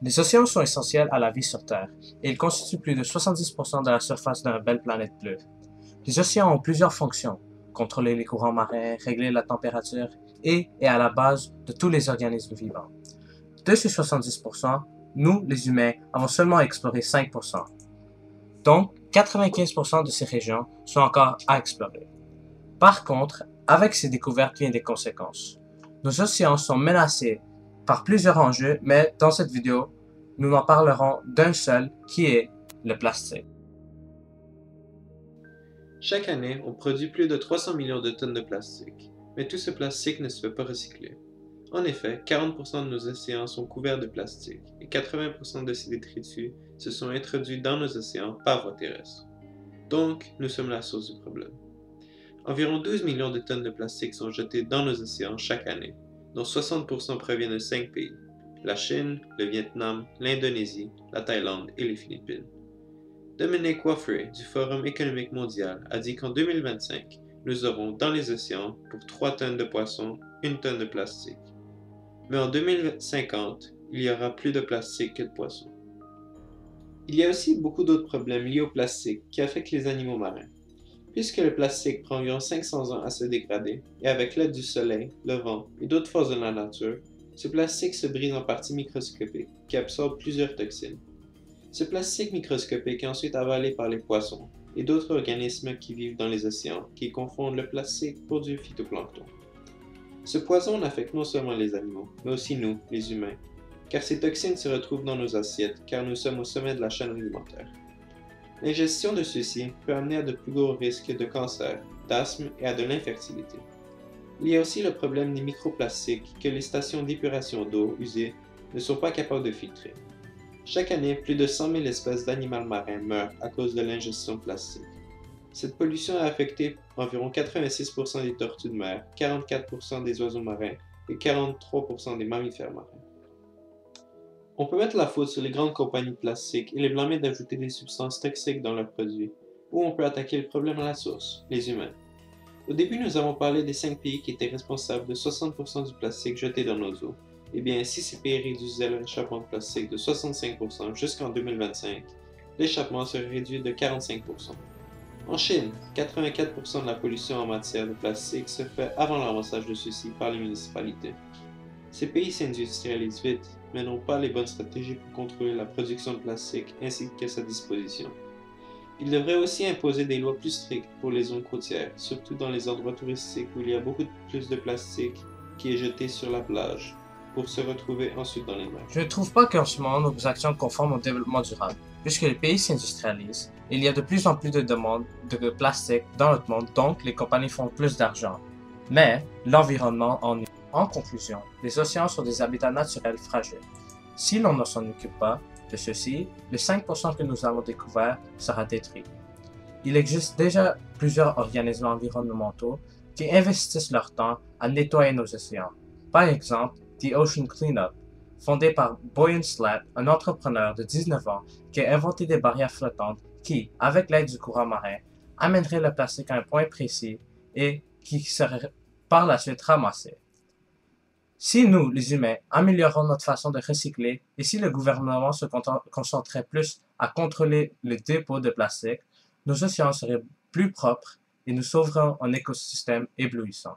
Les océans sont essentiels à la vie sur Terre et ils constituent plus de 70% de la surface de notre belle planète bleue. Les océans ont plusieurs fonctions: contrôler les courants marins, régler la température et est à la base de tous les organismes vivants. De ces 70%, nous, les humains, avons seulement exploré 5%. Donc, 95% de ces régions sont encore à explorer. Par contre, avec ces découvertes viennent des conséquences. Nos océans sont menacés par plusieurs enjeux, mais dans cette vidéo, nous n'en parlerons d'un seul, qui est le plastique. Chaque année, on produit plus de 300 millions de tonnes de plastique, mais tout ce plastique ne se fait pas recycler. En effet, 40% de nos océans sont couverts de plastique et 80% de ces détritus se sont introduits dans nos océans par voie terrestre. Donc, nous sommes la source du problème. Environ 12 millions de tonnes de plastique sont jetées dans nos océans chaque année, dont 60% proviennent de 5 pays: la Chine, le Vietnam, l'Indonésie, la Thaïlande et les Philippines. Dominic Waffray du Forum économique mondial a dit qu'en 2025, nous aurons dans les océans, pour 3 tonnes de poissons, 1 tonne de plastique. Mais en 2050, il y aura plus de plastique que de poissons. Il y a aussi beaucoup d'autres problèmes liés au plastique qui affectent les animaux marins. Puisque le plastique prend environ 500 ans à se dégrader, et avec l'aide du soleil, le vent et d'autres forces de la nature, ce plastique se brise en parties microscopiques qui absorbent plusieurs toxines. Ce plastique microscopique est ensuite avalé par les poissons et d'autres organismes qui vivent dans les océans qui confondent le plastique pour du phytoplancton. Ce poison n'affecte non seulement les animaux, mais aussi nous, les humains, car ces toxines se retrouvent dans nos assiettes car nous sommes au sommet de la chaîne alimentaire. L'ingestion de ceux-ci peut amener à de plus gros risques de cancer, d'asthme et à de l'infertilité. Il y a aussi le problème des microplastiques que les stations d'épuration d'eau usées ne sont pas capables de filtrer. Chaque année, plus de 100 000 espèces d'animaux marins meurent à cause de l'ingestion de plastique. Cette pollution a affecté environ 86% des tortues de mer, 44% des oiseaux marins et 43% des mammifères marins. On peut mettre la faute sur les grandes compagnies de plastique et les blâmer d'ajouter des substances toxiques dans leurs produits, ou on peut attaquer le problème à la source, les humains. Au début, nous avons parlé des 5 pays qui étaient responsables de 60% du plastique jeté dans nos eaux. Eh bien, si ces pays réduisaient leur échappement de plastique de 65% jusqu'en 2025, l'échappement serait réduit de 45%. En Chine, 84% de la pollution en matière de plastique se fait avant le ramassage de ceux-ci par les municipalités. Ces pays s'industrialisent vite, mais n'ont pas les bonnes stratégies pour contrôler la production de plastique ainsi que sa disposition. Ils devraient aussi imposer des lois plus strictes pour les zones côtières, surtout dans les endroits touristiques où il y a beaucoup plus de plastique qui est jeté sur la plage, pour se retrouver ensuite dans les mers. Je ne trouve pas qu'en ce moment nos actions conforment au développement durable. Puisque les pays s'industrialisent, il y a de plus en plus de demandes de plastique dans notre monde, donc les compagnies font plus d'argent. Mais l'environnement en est. En conclusion, les océans sont des habitats naturels fragiles. Si l'on ne s'en occupe pas de ceux-ci, les 5% que nous avons découverts sera détruit. Il existe déjà plusieurs organismes environnementaux qui investissent leur temps à nettoyer nos océans. Par exemple, The Ocean Cleanup, fondé par Boyan Slat, un entrepreneur de 19 ans qui a inventé des barrières flottantes qui, avec l'aide du courant marin, amèneraient le plastique à un point précis et qui serait par la suite ramassé. Si nous, les humains, améliorons notre façon de recycler et si le gouvernement se concentrait plus à contrôler les dépôts de plastique, nos océans seraient plus propres et nous sauverions un écosystème éblouissant.